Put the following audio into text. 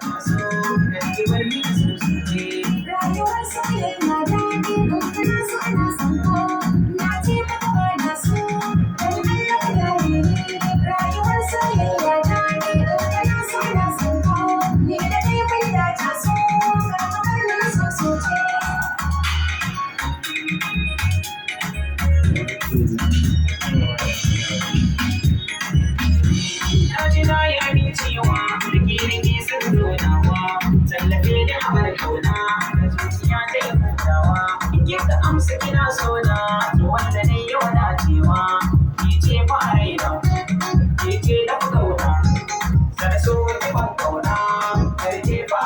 So, nake bari su ce. Rayuwar soyayya daɗi in kana so ana son ka. Na ce maka ba na so, don Allah ka gane ni. Rayuwar soyayya daɗi in kana so ana son ka. Ni da kai mun dace so, kar ka bar ni so so ce. Naji na yi amincewa da kirki sun nunawa tallafe da amar kauna da zuciya ta yi hutawa in kika amsa kina sona to wanda ne yau na cewa ki ce fa a raina ki ce da kauna sai so ki ban kauna kar ke fa